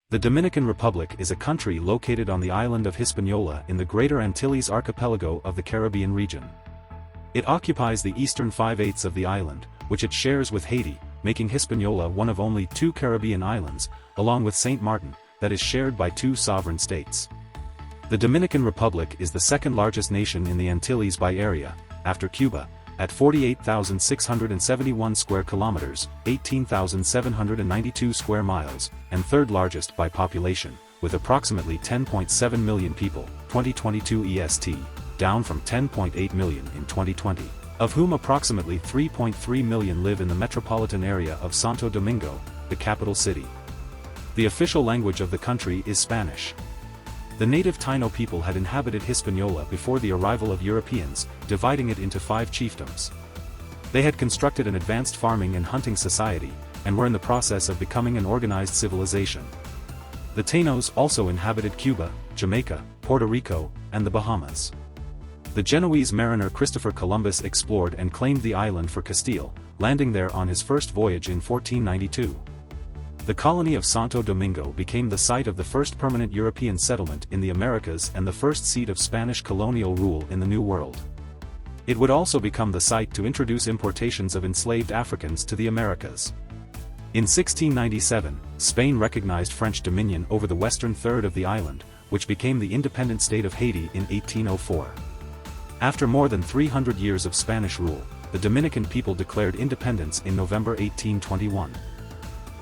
The Dominican Republic is a country located on the island of Hispaniola in the Greater Antilles archipelago of the Caribbean region. It occupies the eastern 5/8 of the island, which it shares with Haiti, making Hispaniola one of only two Caribbean islands, along with Saint Martin, that is shared by two sovereign states. The Dominican Republic is the second largest nation in the Antilles by area, after Cuba, at 48,671 square kilometers, 18,792 square miles, and third largest by population, with approximately 10.7 million people, 2022 EST, down from 10.8 million in 2020, of whom approximately 3.3 million live in the metropolitan area of Santo Domingo, the capital city. The official language of the country is Spanish. The native Taino people had inhabited Hispaniola before the arrival of Europeans, dividing it into 5 chiefdoms. They had constructed an advanced farming and hunting society, and were in the process of becoming an organized civilization. The Tainos also inhabited Cuba, Jamaica, Puerto Rico, and the Bahamas. The Genoese mariner Christopher Columbus explored and claimed the island for Castile, landing there on his first voyage in 1492. The colony of Santo Domingo became the site of the first permanent European settlement in the Americas and the first seat of Spanish colonial rule in the New World. It would also become the site to introduce importations of enslaved Africans to the Americas. In 1697, Spain recognized French dominion over the western third of the island, which became the independent state of Haiti in 1804. After more than 300 years of Spanish rule, the Dominican people declared independence in November 1821.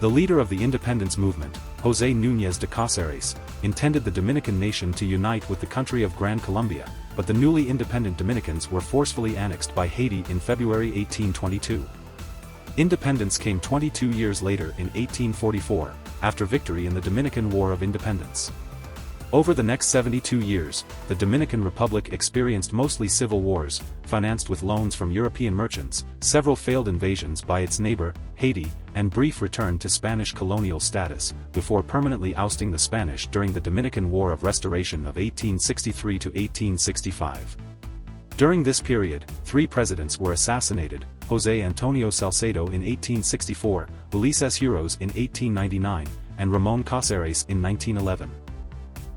The leader of the independence movement, José Núñez de Cáceres, intended the Dominican nation to unite with the country of Gran Colombia, but the newly independent Dominicans were forcefully annexed by Haiti in February 1822. Independence came 22 years later in 1844, after victory in the Dominican War of Independence. Over the next 72 years, the Dominican Republic experienced mostly civil wars, financed with loans from European merchants, several failed invasions by its neighbor, Haiti, and brief return to Spanish colonial status, before permanently ousting the Spanish during the Dominican War of Restoration of 1863 to 1865. During this period, 3 presidents were assassinated: José Antonio Salcedo in 1864, Ulises Huros in 1899, and Ramón Cáceres in 1911.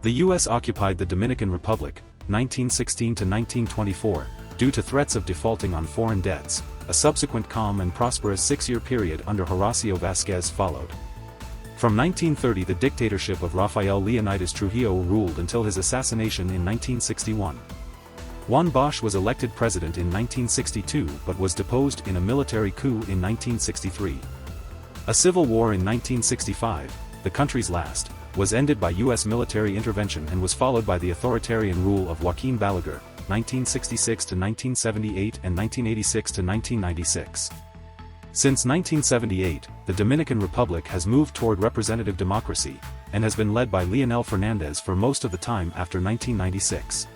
The U.S. occupied the Dominican Republic, 1916 to 1924, due to threats of defaulting on foreign debts. A subsequent calm and prosperous 6-year period under Horacio Vázquez followed. From 1930 the dictatorship of Rafael Leonidas Trujillo ruled until his assassination in 1961. Juan Bosch was elected president in 1962 but was deposed in a military coup in 1963. A civil war in 1965, the country's last, was ended by U.S. military intervention and was followed by the authoritarian rule of Joaquín Balaguer, 1966 to 1978 and 1986 to 1996. Since 1978, the Dominican Republic has moved toward representative democracy, and has been led by Leonel Fernández for most of the time after 1996.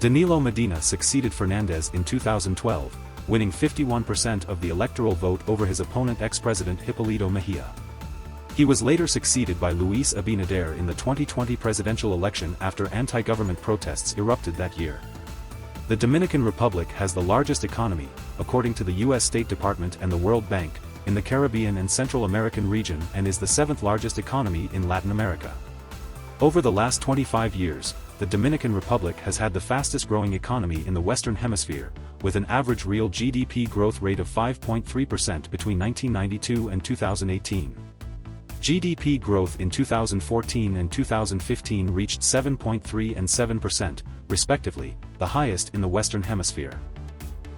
Danilo Medina succeeded Fernández in 2012, winning 51% of the electoral vote over his opponent ex-president Hipólito Mejía. He was later succeeded by Luis Abinader in the 2020 presidential election after anti-government protests erupted that year. The Dominican Republic has the largest economy, according to the U.S. State Department and the World Bank, in the Caribbean and Central American region and is the 7th largest economy in Latin America. Over the last 25 years, the Dominican Republic has had the fastest growing economy in the Western Hemisphere, with an average real GDP growth rate of 5.3% between 1992 and 2018. GDP growth in 2014 and 2015 reached 7.3% and 7%, respectively, the highest in the Western Hemisphere.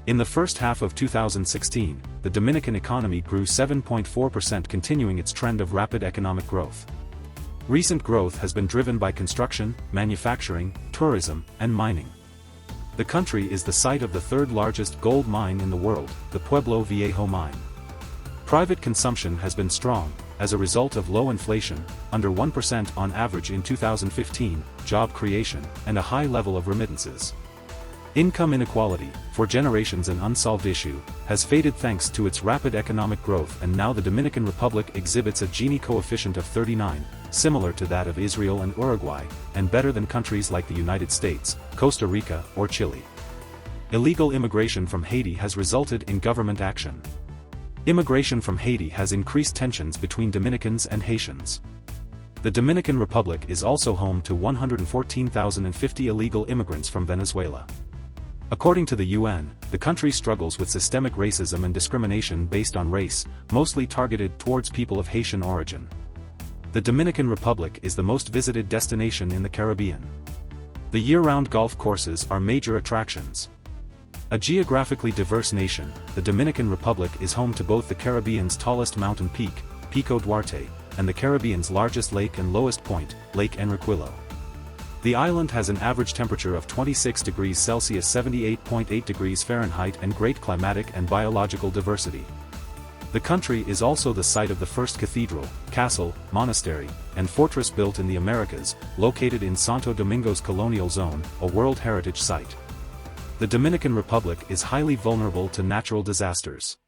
In the first half of 2016, the Dominican economy grew 7.4%, continuing its trend of rapid economic growth. Recent growth has been driven by construction, manufacturing, tourism, and mining. The country is the site of the third largest gold mine in the world, the Pueblo Viejo mine. Private consumption has been strong, as a result of low inflation, under 1% on average in 2015, job creation, and a high level of remittances. Income inequality, for generations an unsolved issue, has faded thanks to its rapid economic growth, and now the Dominican Republic exhibits a Gini coefficient of 39, similar to that of Israel and Uruguay, and better than countries like the United States, Costa Rica, or Chile. Illegal immigration from Haiti has resulted in government action. Immigration from Haiti has increased tensions between Dominicans and Haitians. The Dominican Republic is also home to 114,050 illegal immigrants from Venezuela. According to the UN, the country struggles with systemic racism and discrimination based on race, mostly targeted towards people of Haitian origin. The Dominican Republic is the most visited destination in the Caribbean. The year-round golf courses are major attractions. A geographically diverse nation, the Dominican Republic is home to both the Caribbean's tallest mountain peak, Pico Duarte, and the Caribbean's largest lake and lowest point, Lake Enriquillo. The island has an average temperature of 26 degrees Celsius (78.8 degrees Fahrenheit) and great climatic and biological diversity. The country is also the site of the first cathedral, castle, monastery, and fortress built in the Americas, located in Santo Domingo's colonial zone, a World Heritage Site. The Dominican Republic is highly vulnerable to natural disasters.